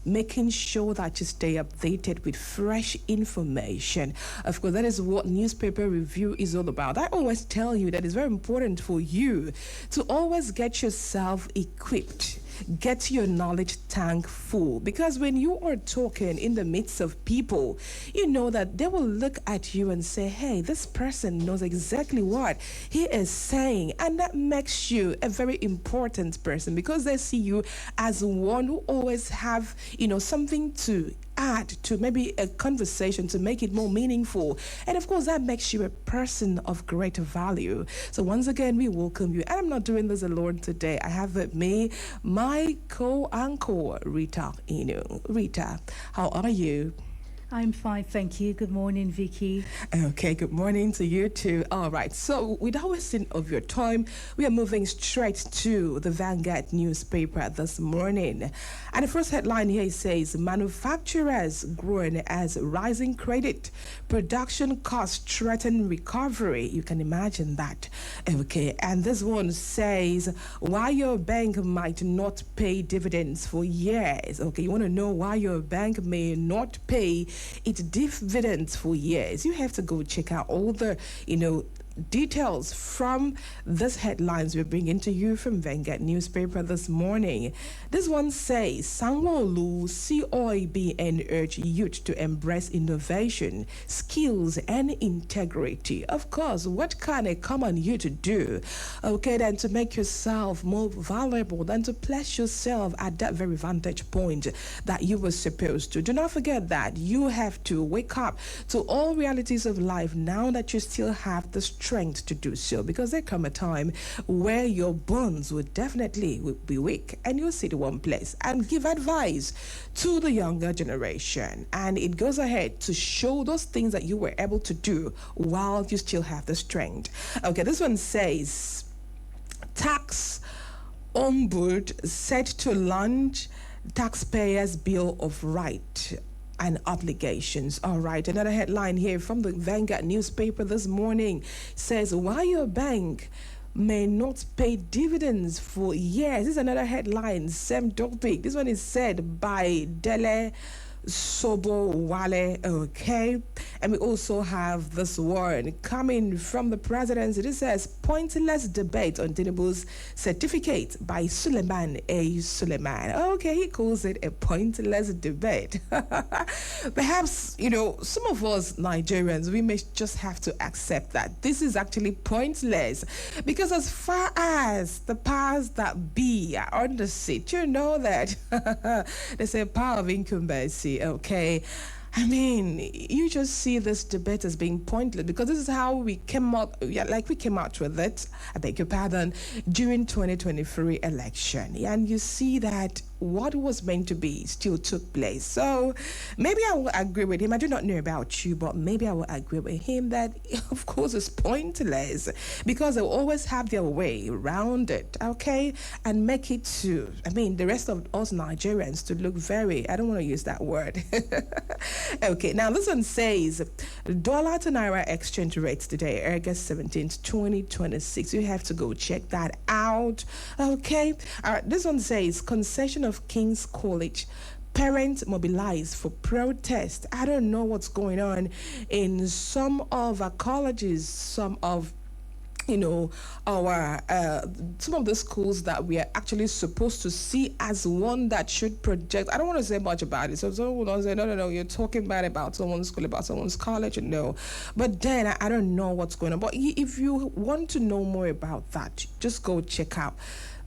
making sure that you stay updated with fresh information. Of course, that is what newspaper review is all about. I always tell you that it's very important for you to always get yourself equipped. Get your knowledge tank full, because when you are talking in the midst of people, you know that they will look at you and say, hey, this person knows exactly what he is saying, and that makes you a very important person because they see you as one who always have something to add to maybe a conversation to make it more meaningful. And of course, that makes you a person of greater value. So once again, we welcome you. And I'm not doing this alone today. I have with me my co-anchor, Rita Inu. Rita, how are you? I'm fine, thank you. Good morning, Vicky. Okay, good morning to you too. All right, so without wasting of your time, we are moving straight to the Vanguard newspaper this morning. And the first headline here says, manufacturers growing as rising credit, production costs threaten recovery. You can imagine that. Okay, and this one says, why your bank might not pay dividends for years. Okay, you want to know why your bank may not pay its dividends for years. You have to go check out all the, details from these headlines we're bringing to you from Vanguard newspaper this morning. This one says, Sanwo-Olu COIBN urge youth to embrace innovation, skills, and integrity. Of course, what can it come on you to do? Okay, then to make yourself more valuable, than to place yourself at that very vantage point that you were supposed to. Do not forget that you have to wake up to all realities of life now that you still have the strength to do so, because there come a time where your bones will definitely be weak and you'll sit in one place and give advice to the younger generation, and it goes ahead to show those things that you were able to do while you still have the strength. Okay, this one says, tax ombud set to launch taxpayers' bill of right and obligations. All right, another headline here from the Vanguard newspaper this morning says, why your bank may not pay dividends for years. This is another headline, same topic. This one is said by Dele Sobo Wale. Okay, and we also have this one coming from the presidency. This says, pointless debate on Tinubu's certificate by Suleiman A. Suleiman. Okay, he calls it a pointless debate. Perhaps, some of us Nigerians, we may just have to accept that this is actually pointless, because as far as the powers that be are on the seat, you know that they say power of incumbency. Okay, I mean, you just see this debate as being pointless, because this is how we came out, we came out with it, I beg your pardon, during 2023 election. And you see that what was meant to be still took place. So maybe I will agree with him. I do not know about you, but maybe I will agree with him that, of course, it's pointless, because they'll always have their way around it, okay, and make it to, the rest of us Nigerians to look very, I don't want to use that word. Okay, now this one says, dollar to naira exchange rates today, August 17th, 2026. You have to go check that out. Okay, all right, this one says, concession of King's College, parents mobilized for protest. I don't know what's going on in some of our colleges, some of our some of the schools that we are actually supposed to see as one that should project. I don't want to say much about it, so someone will say, no, you're talking bad about someone's school, about someone's college. No, but then I don't know what's going on. But if you want to know more about that, just go check out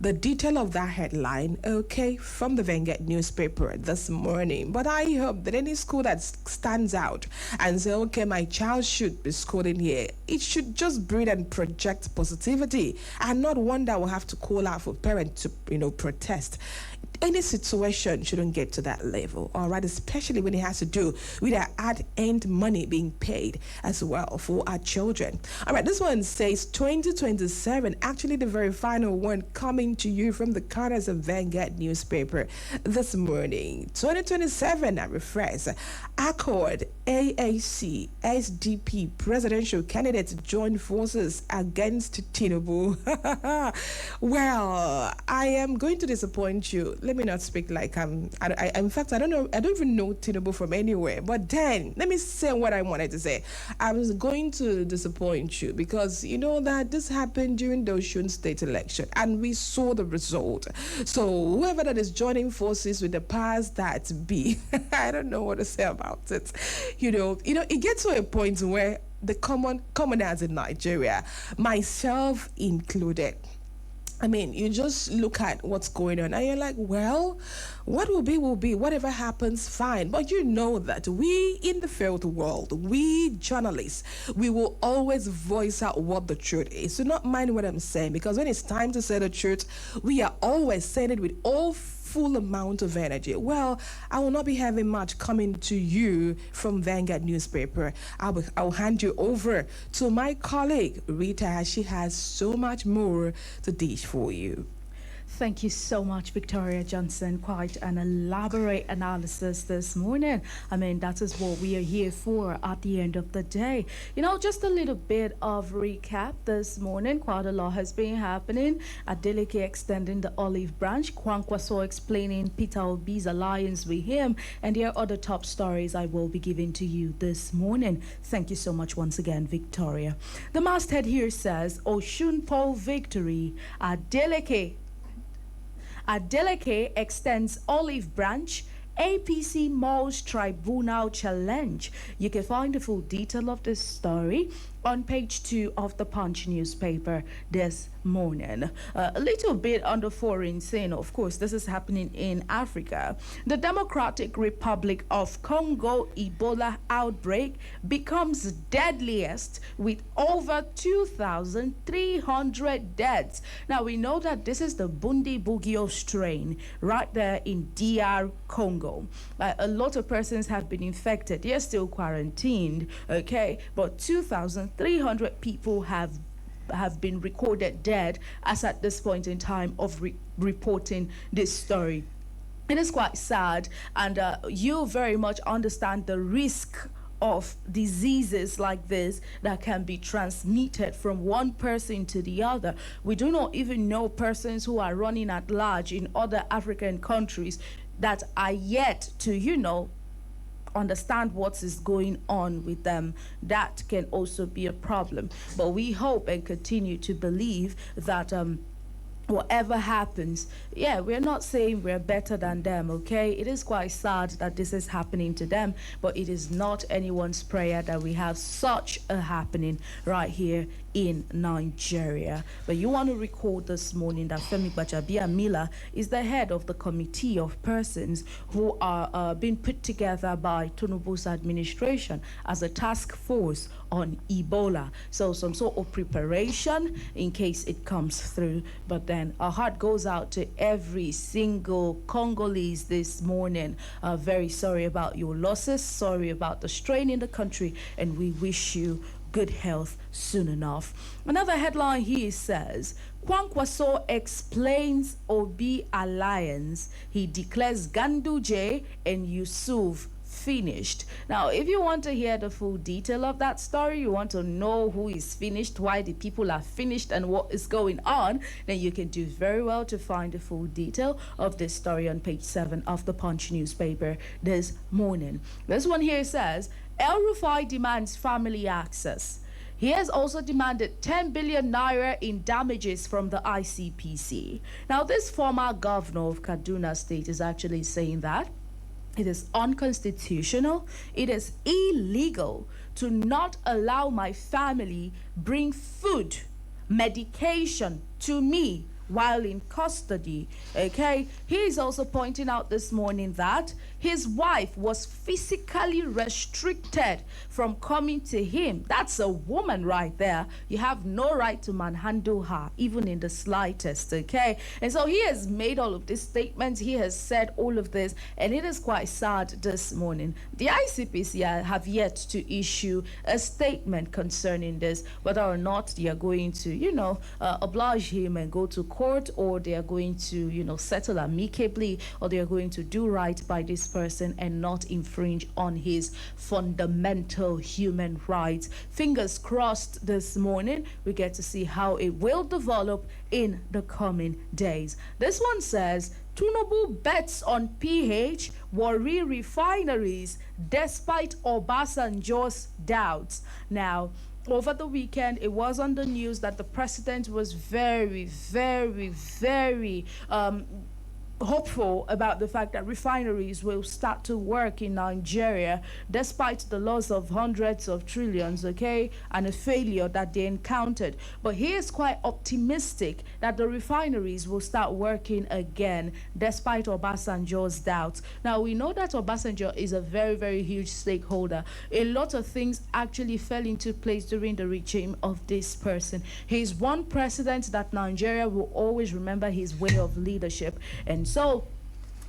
the detail of that headline, okay, from the Vanguard newspaper this morning. But I hope that any school that stands out and say, okay, my child should be schooling here, it should just breed and project positivity, and not one that will have to call out for parents to, protest. Any situation shouldn't get to that level, all right, especially when it has to do with our ad-end money being paid as well for our children. All right, this one says 2027, actually the very final one coming to you from the corners of Vanguard newspaper this morning. 2027, I refresh. Accord, AAC, SDP presidential candidates join forces against Tinubu. Well, I am going to disappoint you. let me not speak like in fact, I don't know, I don't even know Tinubu from anywhere. But then, let me say what I wanted to say. I was going to disappoint you because you know that this happened during the Osun state election and we saw the result. So whoever that is joining forces with the powers that be, I don't know what to say about it. It gets to a point where the commoners in Nigeria, myself included, I mean, you just look at what's going on and you're like, well, what will be, whatever happens, fine. But you know that we in the field world, we journalists, we will always voice out what the truth is. So not mind what I'm saying, because when it's time to say the truth, we are always saying it with all full amount of energy. Well, I will not be having much coming to you from Vanguard newspaper. I'll hand you over to my colleague Rita. She has so much more to dish for you. Thank you so much, Victoria Johnson. Quite an elaborate analysis this morning. I mean, that is what we are here for at the end of the day. Just a little bit of recap this morning. Quite a lot has been happening. Adeleke extending the olive branch. Kwankwaso explaining Peter Obi's alliance with him. And there are other top stories I will be giving to you this morning. Thank you so much once again, Victoria. The masthead here says, Osun poll victory. Adeleke extends olive branch. APC Malls Tribunal Challenge. You can find the full detail of this story on page 2 of the Punch newspaper this morning. A little bit on the foreign scene, of course, this is happening in Africa. The Democratic Republic of Congo Ebola outbreak becomes deadliest with over 2,300 deaths. Now, we know that this is the Bundibugyo strain right there in DR Congo. A lot of persons have been infected. They're still quarantined, okay? But 2,300 people have been recorded dead as at this point in time of reporting this story. It is quite sad, and you very much understand the risk of diseases like this that can be transmitted from one person to the other. We do not even know persons who are running at large in other African countries that are yet to, understand what is going on with them. That can also be a problem. But we hope and continue to believe that whatever happens, we're not saying we're better than them, okay? It is quite sad that this is happening to them, but it is not anyone's prayer that we have such a happening right here in Nigeria. But you want to recall this morning that Femi Gbajabiamila is the head of the committee of persons who are being put together by Tinubu's administration as a task force on Ebola. So some sort of preparation in case it comes through. But then our heart goes out to every single Congolese this morning. Very sorry about your losses, sorry about the strain in the country, and we wish you good health soon enough. Another headline here says, Kwankwaso explains Obi alliance. He declares Ganduje and Yusuf finished. Now, if you want to hear the full detail of that story, you want to know who is finished, why the people are finished, and what is going on, then you can do very well to find the full detail of this story on page 7 of the Punch newspaper this morning. This one here says, El Rufai demands family access. He has also demanded 10 billion naira in damages from the ICPC. Now, this former governor of Kaduna State is actually saying that it is unconstitutional, it is illegal to not allow my family bring food, medication to me while in custody, okay? He is also pointing out this morning that his wife was physically restricted from coming to him. That's a woman right there. You have no right to manhandle her, even in the slightest, okay? And so he has made all of these statements. He has said all of this, and it is quite sad this morning. The ICPC have yet to issue a statement concerning this, whether or not they are going to, oblige him and go to court court, or they are going to, settle amicably, or they are going to do right by this person and not infringe on his fundamental human rights. Fingers crossed this morning. We get to see how it will develop in the coming days. This one says, Tinubu bets on PH, worry refineries despite Obasanjo's doubts. Now, over the weekend, it was on the news that the president was very, very, very hopeful about the fact that refineries will start to work in Nigeria despite the loss of hundreds of trillions, okay, and a failure that they encountered. But he is quite optimistic that the refineries will start working again despite Obasanjo's doubts. Now, we know that Obasanjo is a very, very huge stakeholder. A lot of things actually fell into place during the regime of this person. He's one president that Nigeria will always remember his way of leadership. And so,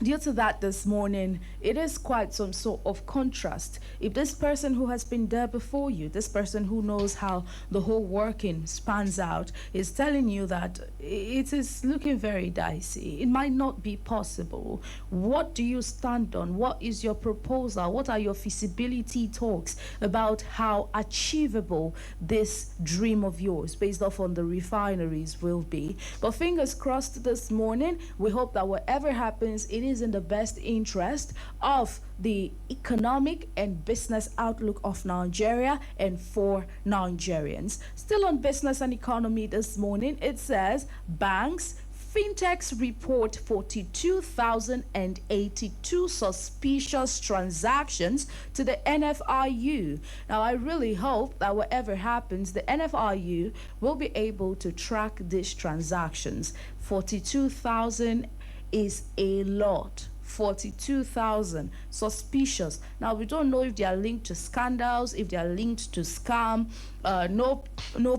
due to that this morning, it is quite some sort of contrast. If this person who has been there before you, this person who knows how the whole working spans out, is telling you that it is looking very dicey, it might not be possible. What do you stand on? What is your proposal? What are your feasibility talks about how achievable this dream of yours based off on the refineries will be? But fingers crossed this morning, we hope that whatever happens, it is in the best interest of the economic and business outlook of Nigeria and for Nigerians. Still on business and economy this morning, it says banks, fintechs report 42,082 suspicious transactions to the NFIU. Now, I really hope that whatever happens, the NFIU will be able to track these transactions. 42,000 is a lot. 42,000 suspicious. Now, we don't know if they are linked to scandals, if they are linked to scam. No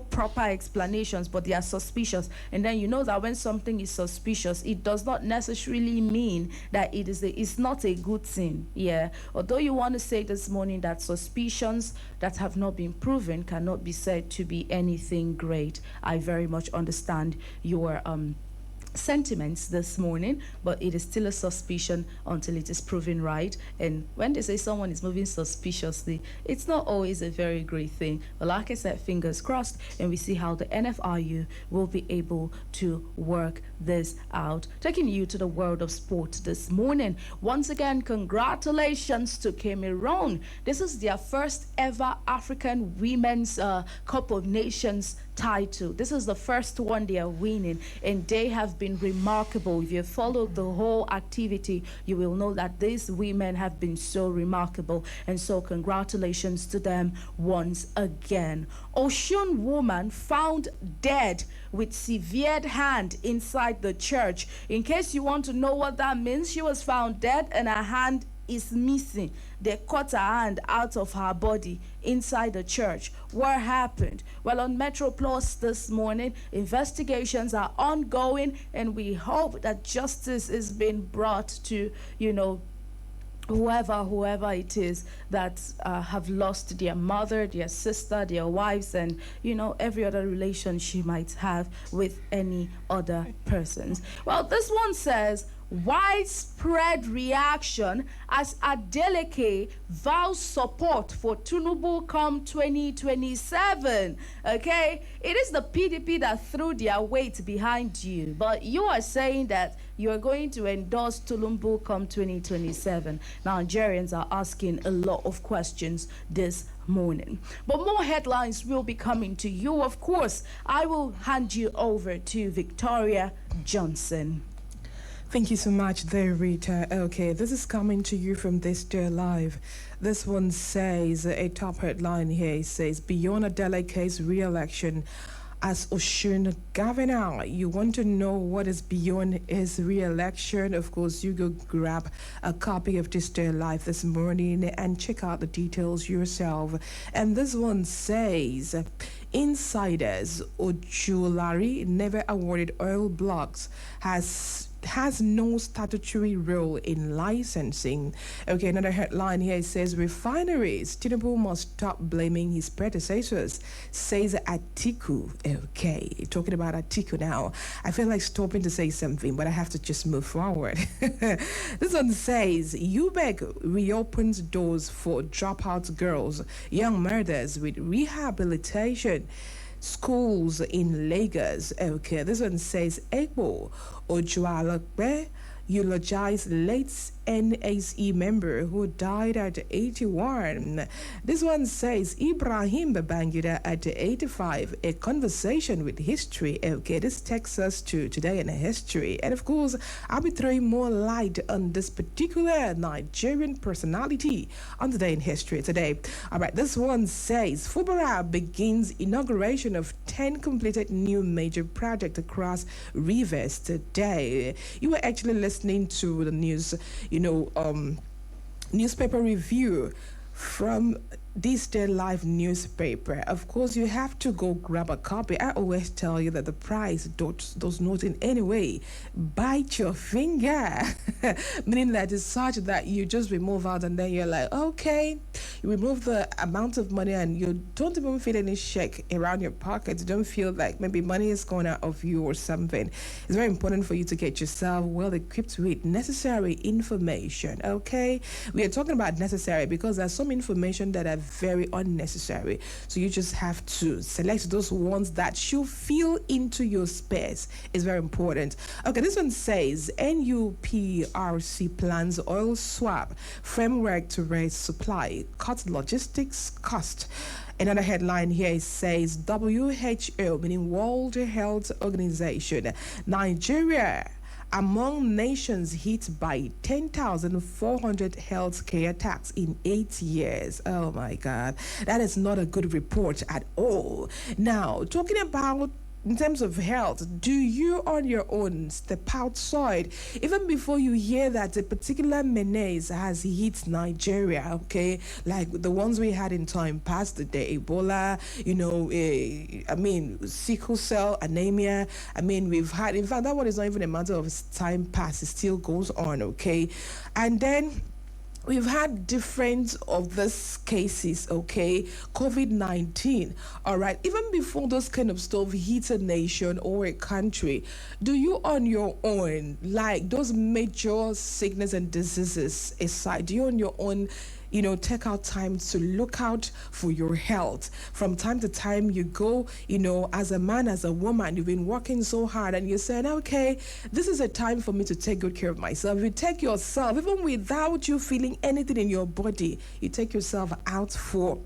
proper explanations, but they are suspicious. And then you know that when something is suspicious, it does not necessarily mean that it's not a good thing. Yeah. Although you want to say this morning that suspicions that have not been proven cannot be said to be anything great. I very much understand your sentiments this morning, but it is still a suspicion until it is proven right. And when they say someone is moving suspiciously, it's not always a very great thing. But like I said, fingers crossed, and we see how the NFRU will be able to work this out. Taking you to the world of sport this morning. Once again, congratulations to Cameroon. This is their first ever African Women's Cup of Nations title. This is the first one they are winning, and they have been remarkable. If you followed the whole activity, you will know that these women have been so remarkable, and so congratulations to them once again. Oshun woman found dead with severed hand inside the church. In case you want to know what that means, she was found dead and her hand is missing. They cut her hand out of her body inside the church. What happened? Well, on Metro Plus this morning, investigations are ongoing, and we hope that justice is being brought to, whoever it is that have lost their mother, their sister, their wives, and every other relation she might have with any other persons. Well, this one says, widespread reaction as Adeleke vows support for Tinubu come 2027. Okay, it is the PDP that threw their weight behind you, but you are saying that you are going to endorse Tinubu come 2027. Nigerians are asking a lot of questions this morning. But more headlines will be coming to you. Of course, I will hand you over to Victoria Johnson. Thank you so much there, Rita. Okay, this is coming to you from This Day Live. This one says, a top headline here, it says, beyond Adeleke's re-election as Osun governor. You want to know what is beyond his re-election? Of course, you go grab a copy of This Day Live this morning and check out the details yourself. And this one says, insiders Ojulari never awarded oil blocks has has no statutory role in licensing. Okay, another headline here says refineries. Tinubu must stop blaming his predecessors, says Atiku. Okay, talking about Atiku now. I feel like stopping to say something, but I have to just move forward. This one says UBEC reopens doors for dropout girls, young murderers with rehabilitation. Schools in Lagos. Okay, this one says Egbo Ojualakbe eulogized late NSE member who died at 81. This one says Ibrahim Babangida at 85. A conversation with history. Okay, this takes us to today in history. And of course, I'll be throwing more light on this particular Nigerian personality on Today in History today. All right, this one says Fubara begins inauguration of 10 completed new major projects across rivers today. You were actually listening to the news, newspaper review from this day live newspaper. Of course, you have to go grab a copy. I always tell you that the price does not in any way bite your finger, meaning that it's such that you just remove out and then you're like, okay, you remove the amount of money and you don't even feel any shake around your pocket. You don't feel like maybe money is going out of you or something. It's very important for you to get yourself well equipped with necessary information. Okay, we are talking about necessary because there's some information that are very unnecessary. So you just have to select those ones that should fill into your space. It's very important. Okay, this one says NUPRC plans oil swap framework to raise supply, cut logistics cost. Another headline here says WHO, meaning World Health Organization, Nigeria among nations hit by 10,400 healthcare attacks in 8 years. Oh my God, that is not a good report at all. Now, talking about in terms of health, do you on your own step outside even before you hear that a particular menace has hit Nigeria? Okay, like the ones we had in time past, the Ebola, sickle cell anemia. We've had, in fact, that one is not even a matter of time past, it still goes on. Okay, and then we've had different of these cases, okay? COVID-19, all right? Even before those kind of stuff hits a nation or a country, do you on your own, like those major sickness and diseases aside, do you on your own take out time to look out for your health? From time to time, you go, as a man, as a woman, you've been working so hard and you're saying, okay, this is a time for me to take good care of myself. You take yourself, even without you feeling anything in your body, you take yourself out for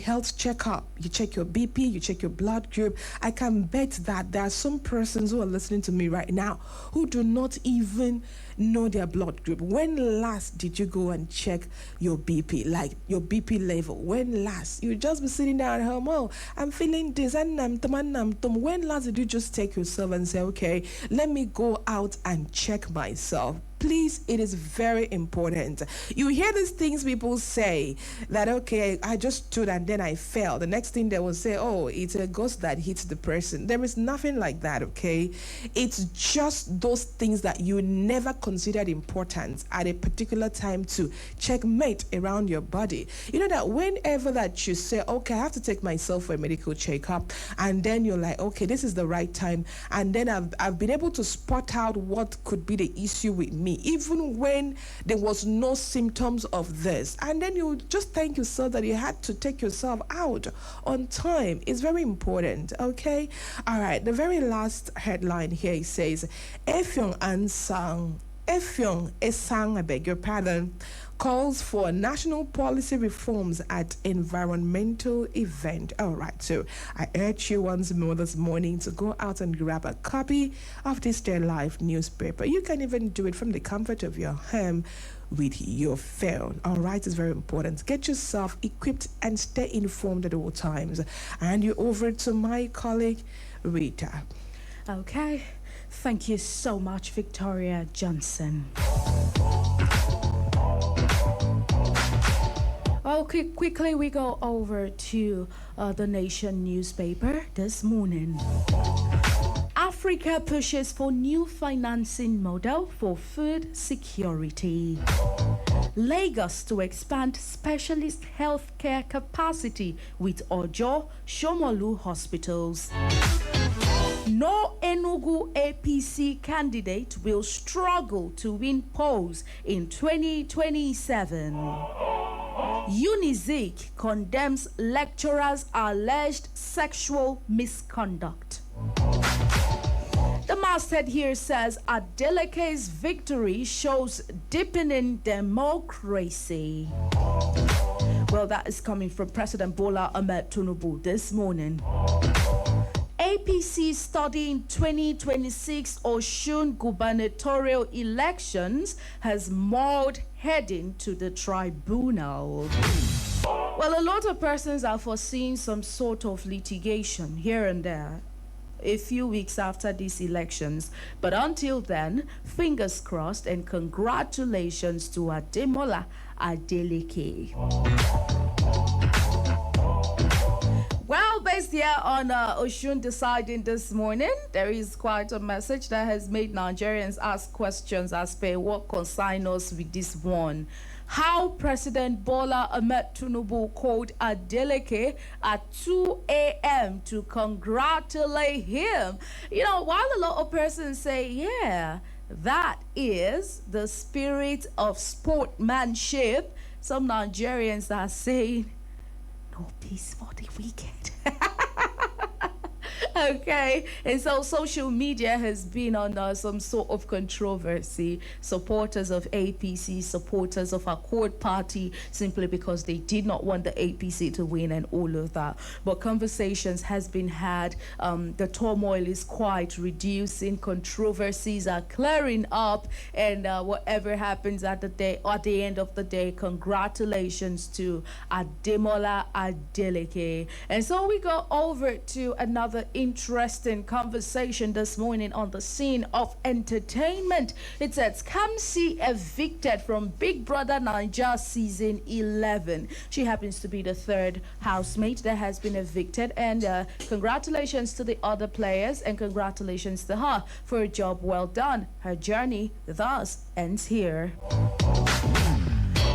health checkup. You check your BP, you check your blood group. I can bet that there are some persons who are listening to me right now who do not even know their blood group. When last did you go and check your BP, like your BP level? When last? You just be sitting there at home, oh, I'm feeling this, and when last did you just take yourself and say, okay, let me go out and check myself? Please, it is very important. You hear these things people say that, okay, I just stood and then I fell. The next thing they will say, oh, it's a ghost that hits the person. There is nothing like that, okay? It's just those things that you never considered important at a particular time to checkmate around your body. You know that whenever that you say, okay, I have to take myself for a medical checkup, and then you're like, okay, this is the right time, and then I've been able to spot out what could be the issue with me, even when there was no symptoms of this, and then you just thank yourself that you had to take yourself out on time. It's very important. Okay, all right, the very last headline here says Effiong Esang, I beg your pardon, calls for national policy reforms at environmental event. All right, so I urge you once more this morning to go out and grab a copy of this Day Live newspaper. You can even do it from the comfort of your home with your phone. All right, it's very important. Get yourself equipped and stay informed at all times. And you over to my colleague, Rita. Okay. Thank you so much, Victoria Johnson. Okay, quickly we go over to the Nation newspaper this morning. Africa pushes for new financing model for food security. Lagos to expand specialist healthcare capacity with Ojo, Shomolu hospitals. No Enugu APC candidate will struggle to win polls in 2027. Unizik condemns lecturers' alleged sexual misconduct. The masthead here says Adeleke's victory shows deepening democracy. Well, that is coming from President Bola Ahmed Tinubu this morning. APC studying 2026 Osun gubernatorial elections has mauled heading to the tribunal. Well, a lot of persons are foreseeing some sort of litigation here and there a few weeks after these elections. But until then, fingers crossed and congratulations to Ademola Adeleke. Well, based here on Osun deciding this morning, there is quite a message that has made Nigerians ask questions as per what concerns us with this one. How President Bola Ahmed Tinubu called Adeleke at 2 a.m. to congratulate him. You know, while a lot of persons say, yeah, that is the spirit of sportsmanship, some Nigerians are saying, no peace for the wicked. Okay, and so social media has been on some sort of controversy. Supporters of APC, supporters of Accord Party, simply because they did not want the APC to win and all of that. But conversations has been had. The turmoil is quite reducing. Controversies are clearing up, and whatever happens at the end of the day, congratulations to Ademola Adeleke. And so we go over to another interesting conversation this morning on the scene of entertainment. It says Kamsi evicted from Big Brother Naija season 11. She happens to be the third housemate that has been evicted, and congratulations to the other players and congratulations to her for a job well done. Her journey thus ends here.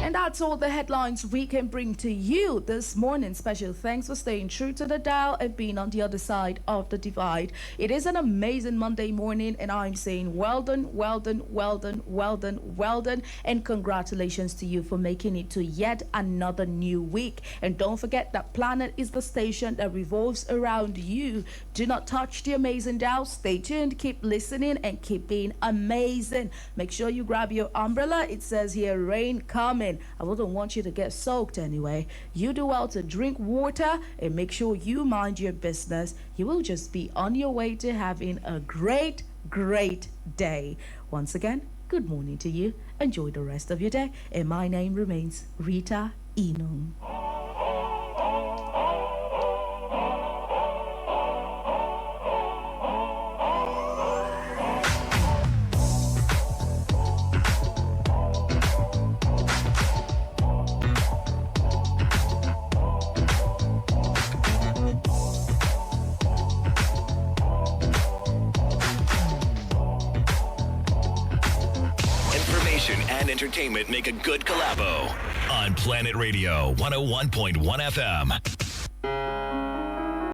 And that's all the headlines we can bring to you this morning. Special thanks for staying true to the dial and being on the other side of the divide. It is an amazing Monday morning, and I'm saying well done, well done, well done, well done, well done, and congratulations to you for making it to yet another new week. And don't forget that Planet is the station that revolves around you. Do not touch the amazing dial. Stay tuned, keep listening, and keep being amazing. Make sure you grab your umbrella. It says here, rain coming. I wouldn't want you to get soaked anyway. You do well to drink water and make sure you mind your business. You will just be on your way to having a great, great day. Once again, good morning to you. Enjoy the rest of your day. And my name remains Rita Inung. And entertainment make a good collabo on Planet Radio 101.1 FM.